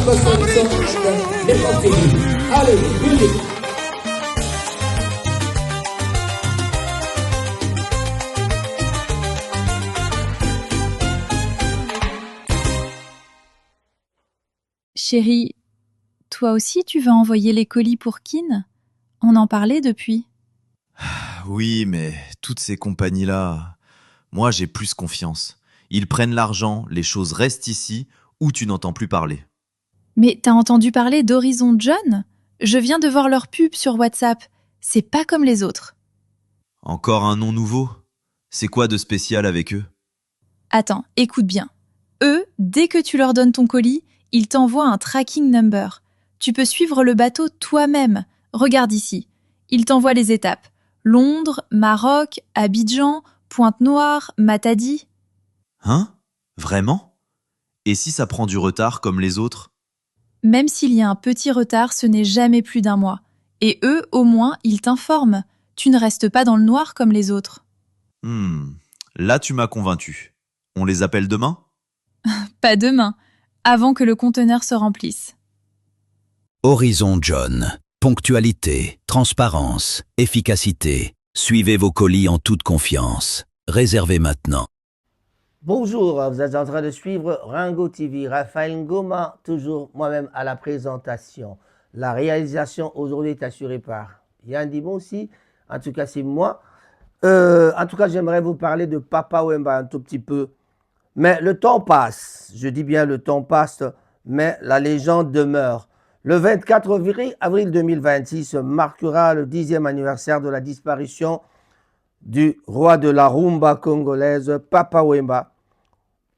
Allez, musique. Chérie, toi aussi tu vas envoyer les colis pour Kin? On en parlait depuis. Oui, mais toutes ces compagnies-là, moi j'ai plus confiance. Ils prennent l'argent, les choses restent ici, ou tu n'entends plus parler. Mais t'as entendu parler d'Horizon John? Je viens de voir leur pub sur WhatsApp. C'est pas comme les autres. Encore un nom nouveau? C'est quoi de spécial avec eux? Attends, écoute bien. Eux, dès que tu leur donnes ton colis, ils t'envoient un tracking number. Tu peux suivre le bateau toi-même. Regarde ici. Ils t'envoient les étapes. Londres, Maroc, Abidjan, Pointe-Noire, Matadi. Hein? Vraiment? Et si ça prend du retard comme les autres? Même s'il y a un petit retard, ce n'est jamais plus d'un mois. Et eux, au moins, ils t'informent. Tu ne restes pas dans le noir comme les autres. Là tu m'as convaincu. On les appelle demain? Pas demain, avant que le conteneur se remplisse. Horizon John. Ponctualité, transparence, efficacité. Suivez vos colis en toute confiance. Réservez maintenant. Bonjour, vous êtes en train de suivre Ringo TV. Raphaël Ngoma, toujours moi-même à la présentation. La réalisation aujourd'hui est assurée par Yann Dimon aussi. En tout cas, c'est moi. En tout cas, j'aimerais vous parler de Papa Wemba un tout petit peu. Mais le temps passe. Je dis bien le temps passe, mais la légende demeure. Le 24 avril 2026 marquera le 10e anniversaire de la disparition du roi de la rumba congolaise, Papa Wemba.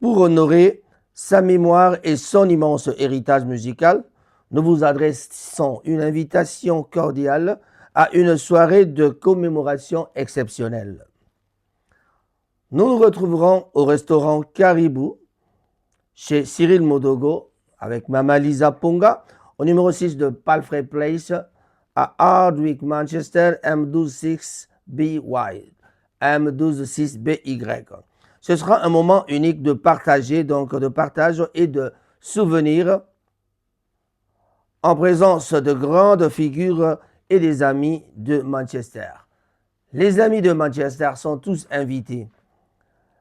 Pour honorer sa mémoire et son immense héritage musical, nous vous adressons une invitation cordiale à une soirée de commémoration exceptionnelle. Nous nous retrouverons au restaurant Caribou, chez Cyril Modogo, avec Mama Lisa Ponga, au numéro 6 de Palfrey Place, à Hardwick, Manchester, M126BY, M126BY. Ce sera un moment unique de partager, donc de partage et de souvenirs en présence de grandes figures et des amis de Manchester. Les amis de Manchester sont tous invités.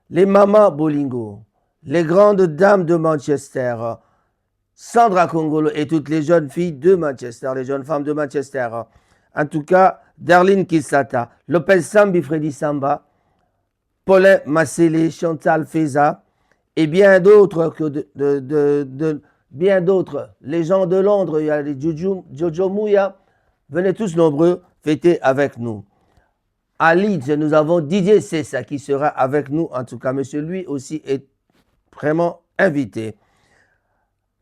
Les mamas Bolingo, les grandes dames de Manchester, Sandra Kongolo et toutes les jeunes filles de Manchester, les jeunes femmes de Manchester. En tout cas, Darlene Kisata, Lopez Sambi Freddy Samba, Paulin Massélé, Chantal Feza et bien d'autres bien d'autres. Les gens de Londres, il y a les Jojo Mouya, venez tous nombreux fêter avec nous. À Leeds, nous avons Didier Cessa qui sera avec nous. En tout cas, monsieur, lui aussi est vraiment invité.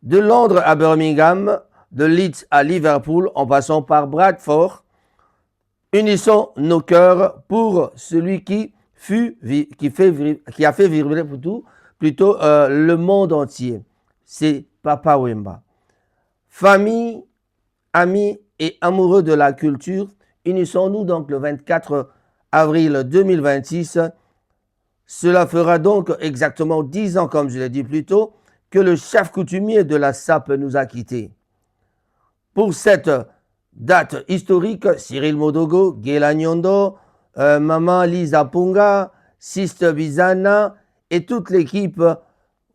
De Londres à Birmingham, de Leeds à Liverpool, en passant par Bradford, unissons nos cœurs pour celui qui a fait vibrer plutôt le monde entier. C'est Papa Wemba. Famille, amis et amoureux de la culture, unissons-nous donc le 24 avril 2026. Cela fera donc exactement 10 ans, comme je l'ai dit plus tôt, que le chef coutumier de la SAP nous a quittés. Pour cette date historique, Cyril Modogo, Gela Nyondo, Maman Lisa Ponga, Sister Bizana et toute l'équipe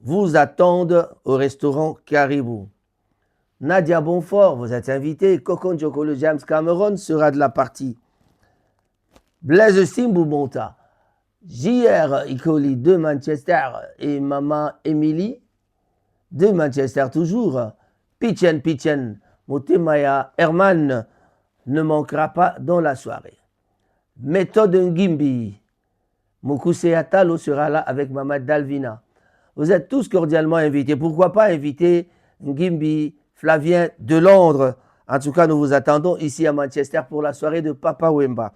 vous attendent au restaurant Caribou. Nadia Bonfort, vous êtes invitée. Kokon Jokolo James Cameron sera de la partie. Blaise Simbou Bonta, JR Icoli de Manchester et Maman Emily de Manchester toujours. Pichen, Motemaya Herman ne manquera pas dans la soirée. Méthode Ngimbi, Mokuse Atalo sera là avec Maman Dalvina. Vous êtes tous cordialement invités. Pourquoi pas inviter Ngimbi, Flavien de Londres. En tout cas, nous vous attendons ici à Manchester pour la soirée de Papa Wemba.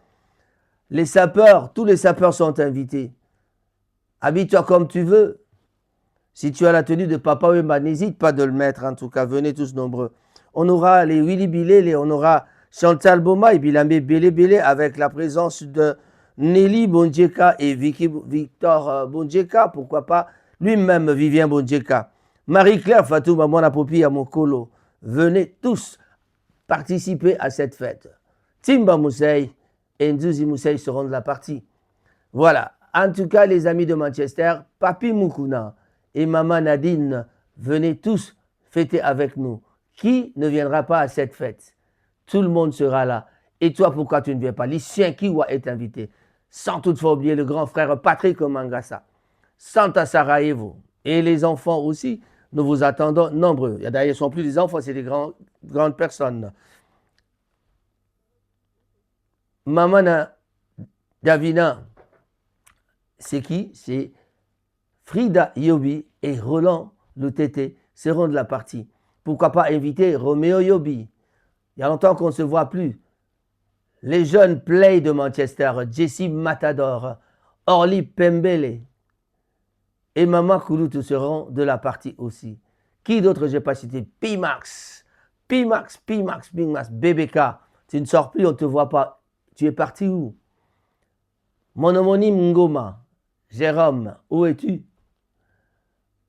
Les sapeurs, tous les sapeurs sont invités. Habille-toi comme tu veux. Si tu as la tenue de Papa Wemba, n'hésite pas de le mettre. En tout cas, venez tous nombreux. On aura les Willy Bilé, on aura Chantal Boma et Bilame Bélé avec la présence de Nelly Bondjeka et Victor Bondjeka. Pourquoi pas lui-même Vivien Bondjeka. Marie-Claire Fatou, Maman Popi, à Mokolo, venez tous participer à cette fête. Timba Moussei et Nzuzi Moussei seront de la partie. Voilà. En tout cas, les amis de Manchester, Papi Moukouna et Maman Nadine, venez tous fêter avec nous. Qui ne viendra pas à cette fête? Tout le monde sera là. Et toi, pourquoi tu ne viens pas? Lucien Kiwa est invité. Sans toutefois oublier le grand frère Patrick Mangassa, Santa Sarajevo et les enfants aussi. Nous vous attendons nombreux. D'ailleurs, ils ne sont plus des enfants, c'est des grandes personnes. Mamana Davina, c'est qui? C'est Frida Yobi et Roland Lutete seront de la partie. Pourquoi pas inviter Roméo Yobi? Il y a longtemps qu'on ne se voit plus. Les jeunes Play de Manchester, Jesse Matador, Orly Pembele et Mama Kouloutou seront de la partie aussi. Qui d'autre je n'ai pas cité? Pimax, BBK. Tu ne sors plus, on ne te voit pas. Tu es parti où? Mon homonyme Ngoma, Jérôme, où es-tu?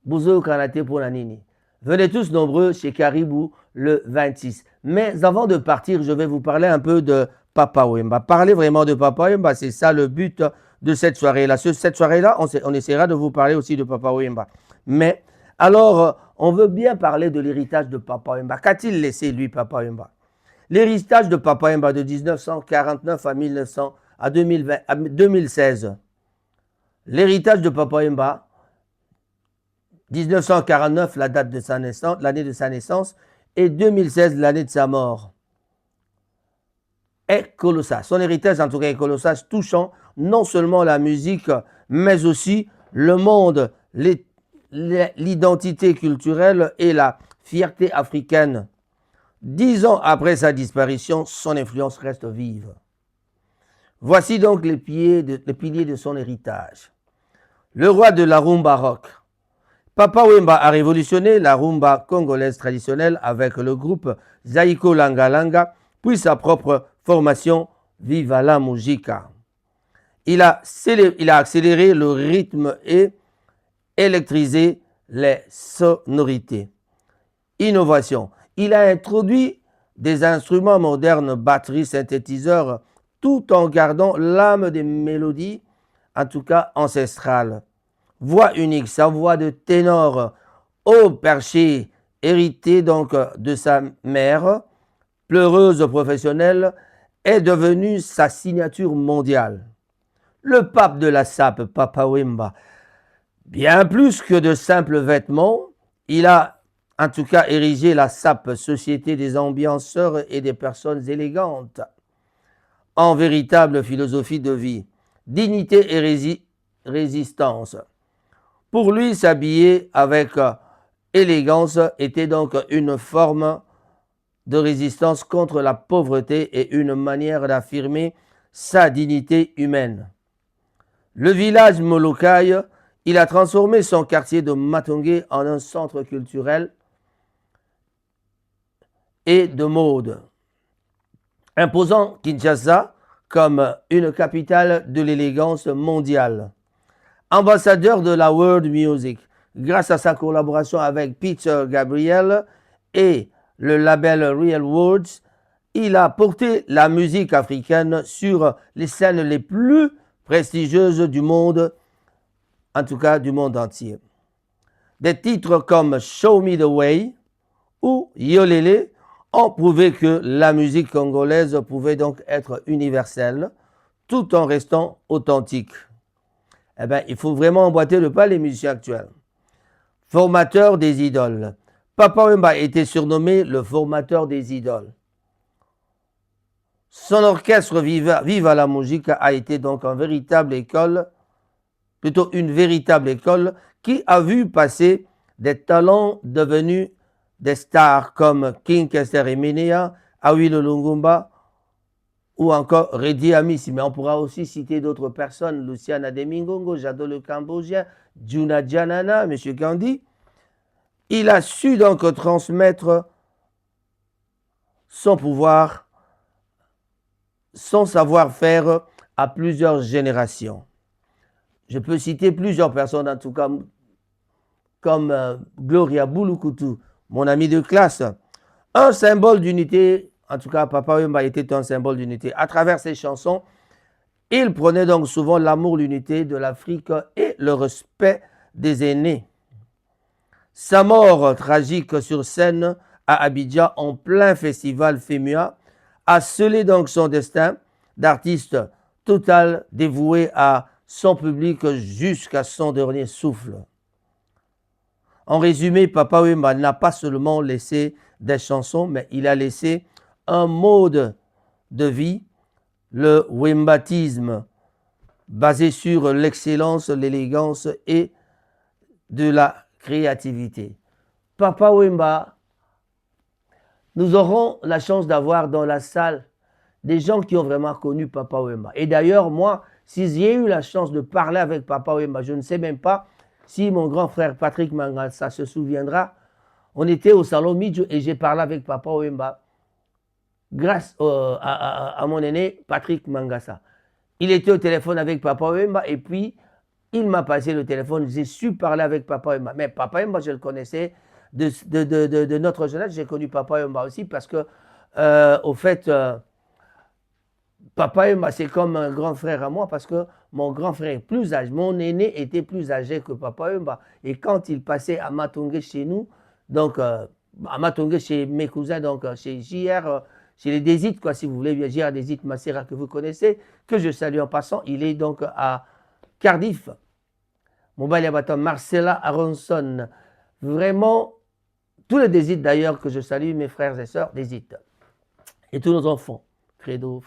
Bouzo Kanate pour Nanini. Venez tous nombreux chez Caribou le 26. Mais avant de partir, je vais vous parler un peu de Papa Wemba. Parler vraiment de Papa Wemba, c'est ça le but de cette soirée-là. Cette soirée-là, on essaiera de vous parler aussi de Papa Wemba. Mais alors, on veut bien parler de l'héritage de Papa Wemba. Qu'a-t-il laissé, lui, Papa Wemba? L'héritage de Papa Wemba de 1949 à 2016. L'héritage de Papa Wemba, 1949, la date de sa naissance, l'année de sa naissance, et 2016, l'année de sa mort, est colossal. Son héritage, en tout cas, est colossal, touchant non seulement la musique, mais aussi le monde, l'identité culturelle et la fierté africaine. 10 ans après sa disparition, son influence reste vive. Voici donc les piliers de son héritage. Le roi de la rumba rock. Papa Wemba a révolutionné la rumba congolaise traditionnelle avec le groupe Zaiko Langa Langa, puis sa propre formation Viva la Musica. Il a accéléré le rythme et électrisé les sonorités. Innovation. Il a introduit des instruments modernes, batteries, synthétiseurs, tout en gardant l'âme des mélodies, en tout cas ancestrales. Voix unique, sa voix de ténor haut perché, héritée donc de sa mère, pleureuse professionnelle, est devenue sa signature mondiale. Le pape de la sape, Papa Wemba, bien plus que de simples vêtements, il a en tout cas érigé la sape, société des ambianceurs et des personnes élégantes, en véritable philosophie de vie, dignité et résistance. Pour lui, s'habiller avec élégance était donc une forme de résistance contre la pauvreté et une manière d'affirmer sa dignité humaine. Le village Molokai, il a transformé son quartier de Matongé en un centre culturel et de mode, imposant Kinshasa comme une capitale de l'élégance mondiale. Ambassadeur de la world music, grâce à sa collaboration avec Peter Gabriel et le label Real Words, il a porté la musique africaine sur les scènes les plus prestigieuses du monde, en tout cas du monde entier. Des titres comme Show Me the Way ou Yolele ont prouvé que la musique congolaise pouvait donc être universelle tout en restant authentique. Eh bien, il faut vraiment emboîter le pas les musiciens actuels. Formateur des idoles. Papa Wemba était surnommé le formateur des idoles. Son orchestre Viva la Musica a été donc une véritable école qui a vu passer des talents devenus des stars comme King Kester Emenea, Awilo Lungumba ou encore Redi Amissi. Mais on pourra aussi citer d'autres personnes, Luciana Demingongo, Jado le Cambodgien, Juna Janana, M. Gandhi. Il a su donc transmettre son pouvoir, son savoir-faire à plusieurs générations. Je peux citer plusieurs personnes, en tout cas comme Gloria Bulukutu, mon ami de classe, un symbole d'unité. En tout cas, Papa Wemba était un symbole d'unité. À travers ses chansons, il prenait donc souvent l'amour, l'unité de l'Afrique et le respect des aînés. Sa mort tragique sur scène à Abidjan en plein festival FEMUA a scellé donc son destin d'artiste total dévoué à son public jusqu'à son dernier souffle. En résumé, Papa Wemba n'a pas seulement laissé des chansons, mais il a laissé un mode de vie, le wembatisme, basé sur l'excellence, l'élégance et de la créativité. Papa Wemba, nous aurons la chance d'avoir dans la salle des gens qui ont vraiment connu Papa Wemba. Et d'ailleurs, moi, si j'ai eu la chance de parler avec Papa Wemba, je ne sais même pas si mon grand frère Patrick Mangasa se souviendra. On était au salon Midjo et j'ai parlé avec Papa Wemba grâce à mon aîné Patrick Mangasa. Il était au téléphone avec Papa Wemba et puis il m'a passé le téléphone. J'ai su parler avec Papa Wemba. Mais Papa Wemba, je le connaissais de notre jeunesse. J'ai connu Papa Wemba aussi parce que, au fait, Papa Wemba, c'est comme un grand frère à moi parce que mon grand frère est plus âgé. Mon aîné était plus âgé que Papa Wemba. Et quand il passait à Matongé chez nous, donc à Matongé chez mes cousins, donc chez JR, chez les Désites, quoi, si vous voulez, JR Désites Massera que vous connaissez, que je salue en passant. Il est donc à Cardiff. Mobile Abaton, Marcella Aronson. Vraiment, tous les Désites d'ailleurs que je salue, mes frères et sœurs Désites. Et tous nos enfants. Fredo,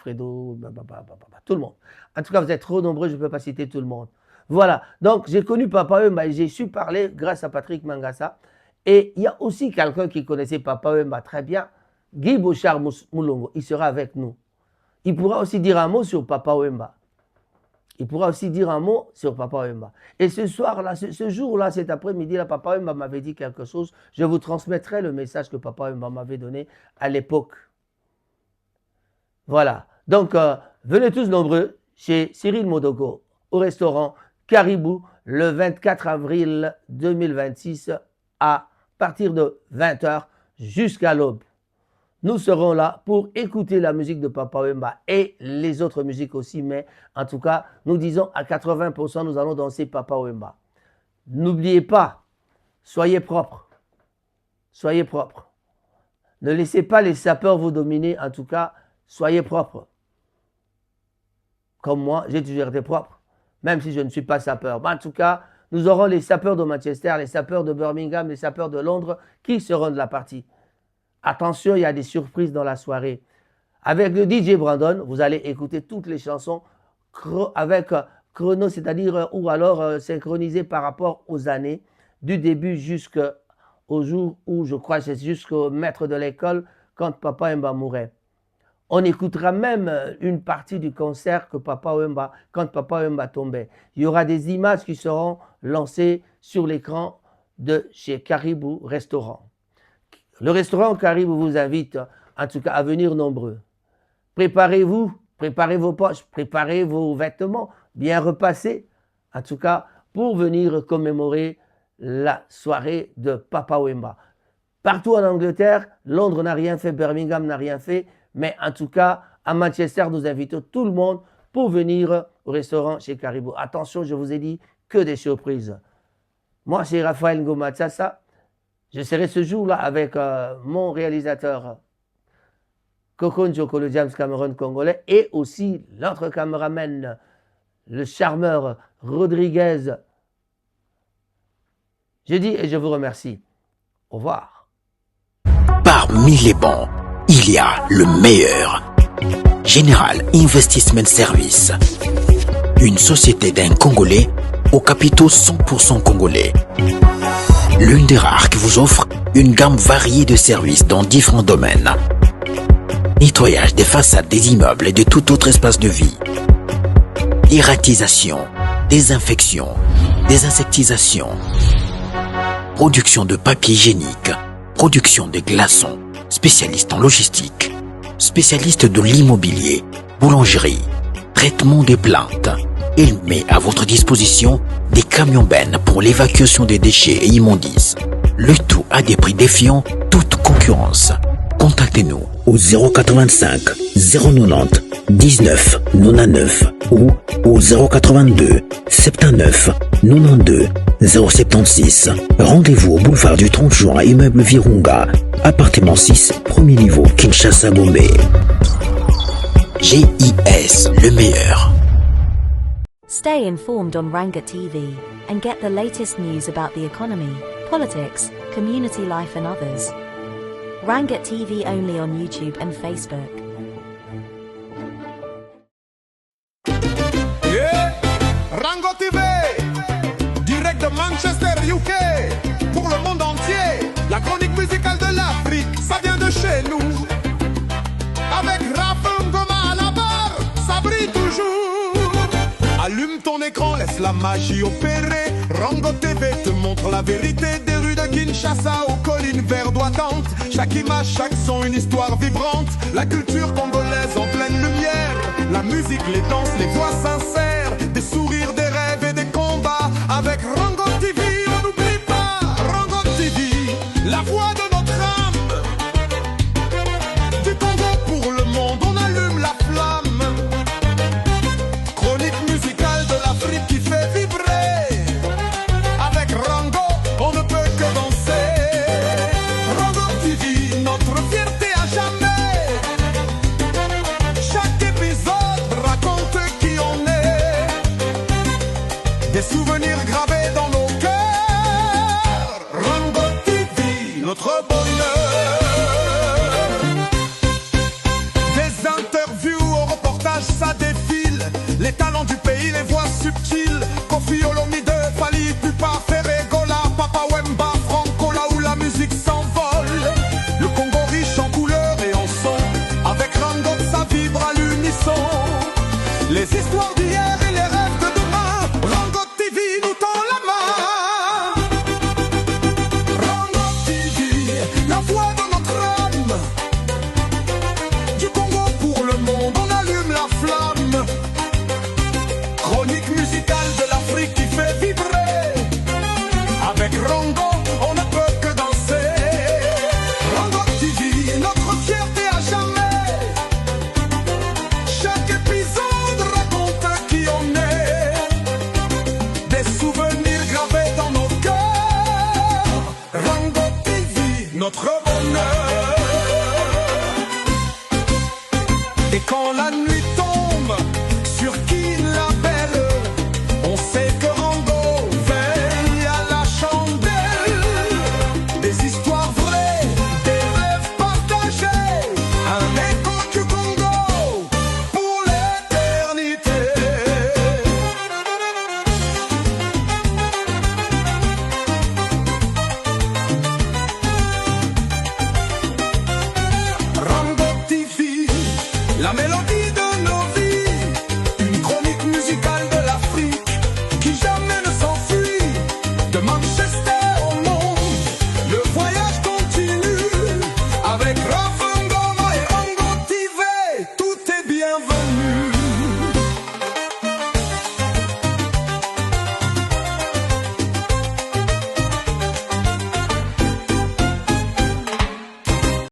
tout le monde. En tout cas, vous êtes trop nombreux, je ne peux pas citer tout le monde. Voilà, donc j'ai connu Papa Wemba et j'ai su parler grâce à Patrick Mangasa. Et il y a aussi quelqu'un qui connaissait Papa Wemba très bien, Guy Bouchard Moulongo, il sera avec nous. Il pourra aussi dire un mot sur Papa Wemba. Il pourra aussi dire un mot sur Papa Wemba. Et ce soir-là, ce jour-là, cet après-midi-là, Papa Wemba m'avait dit quelque chose. Je vous transmettrai le message que Papa Wemba m'avait donné à l'époque. Voilà. Donc, venez tous nombreux chez Cyril Modogo au restaurant Caribou le 24 avril 2026 à partir de 20h jusqu'à l'aube. Nous serons là pour écouter la musique de Papa Wemba et les autres musiques aussi, mais en tout cas, nous disons à 80%, nous allons danser Papa Wemba. N'oubliez pas, soyez propres. Soyez propres. Ne laissez pas les sapeurs vous dominer, en tout cas, soyez propres. Comme moi, j'ai toujours été propre, même si je ne suis pas sapeur. Mais en tout cas, nous aurons les sapeurs de Manchester, les sapeurs de Birmingham, les sapeurs de Londres qui seront de la partie. Attention, il y a des surprises dans la soirée. Avec le DJ Brandon, vous allez écouter toutes les chansons avec chrono, c'est-à-dire ou alors synchronisées par rapport aux années, du début jusqu'au jour où, je crois, c'est jusqu'au maître de l'école, quand Papa Wemba mourait. On écoutera même une partie du concert que quand Papa Wemba tombait. Il y aura des images qui seront lancées sur l'écran de chez Caribou Restaurant. Le restaurant Caribou vous invite, en tout cas, à venir nombreux. Préparez-vous, préparez vos poches, préparez vos vêtements, bien repassés, en tout cas, pour venir commémorer la soirée de Papa Wemba. Partout en Angleterre, Londres n'a rien fait, Birmingham n'a rien fait, mais en tout cas, à Manchester, nous invitons tout le monde pour venir au restaurant chez Caribou. Attention, je vous ai dit que des surprises. Moi, c'est Raphaël Ngomatsasa. Je serai ce jour-là avec mon réalisateur Coco Njoko, le James Cameron congolais, et aussi l'autre caméraman, le charmeur Rodriguez. Je dis et je vous remercie. Au revoir. Parmi les bons, il y a le meilleur. Général Investment Service. Une société d'un Congolais aux capitaux 100% congolais. L'une des rares qui vous offre une gamme variée de services dans différents domaines. Nettoyage des façades des immeubles et de tout autre espace de vie. Dératisation, désinfection, désinsectisation. Production de papier hygiénique. Production de glaçons. Spécialiste en logistique. Spécialiste de l'immobilier. Boulangerie. Traitement des plaintes. Il met à votre disposition des camions bennes pour l'évacuation des déchets et immondices. Le tout à des prix défiant toute concurrence. Contactez-nous au 085 090 19 99 ou au 082 79 92 076. Rendez-vous au boulevard du 30 juin, immeuble Virunga, appartement 6, premier niveau, Kinshasa, Gombe. GIS, le meilleur. Stay informed on Ranga TV and get the latest news about the economy, politics, community life and others. Rangat TV only on YouTube and Facebook. Yeah, Rango TV, direct de Manchester, UK, pour le monde entier. La chronique musicale de l'Afrique, ça vient de chez nous. Avec Raph Ngoma à la barre, ça brille toujours. Allume ton écran, laisse la magie opérer. Rango TV te montre la vérité des rues de Kinshasa aux collines verdoyantes. Chaque image, chaque son, une histoire vibrante. La culture congolaise en pleine lumière. La musique, les danses, les voix sincères. Des sourires, des rêves et des combats. Avec Rango TV, on n'oublie pas. Rango TV, la voix de notre âme. Du Congo pour le monde, on allume la flamme. Chronique musicale de l'Afrique qui fait vibrer. Avec Rango, on ne peut que danser. Rango TV, notre fierté à jamais. Chaque épisode raconte qui on est. Des souvenirs gravés dans nos cœurs. Rango TV, notre bonheur. Des interviews au reportage, ça défile. Les talents du pays, les voix subtiles. Kofi Olomide, Fali Pupa, Ferré, Gola, Papa Wemba, Franco, là où la musique s'envole. Le Congo riche en couleurs et en son. Avec Rango, ça vibre à l'unisson. Les histoires d'hier et les rêves de demain. Rango TV nous tend la main. Rango TV, la voix de notre âme. Du Congo pour le monde, on allume la flamme. Chronique musicale de l'Afrique qui fait vibrer. Avec Rango, on ne peut que danser. Rango TV, notre fierté à jamais. Chaque épisode raconte qui on est. Des souvenirs gravés dans nos cœurs. Rango TV, notre bonheur. Et quand la nuit tombe, sur qui la belle, on sait que Rango veille à la chandelle. Des histoires vraies, des rêves partagés. Un écho du Congo pour l'éternité. Rango TV, la mélodie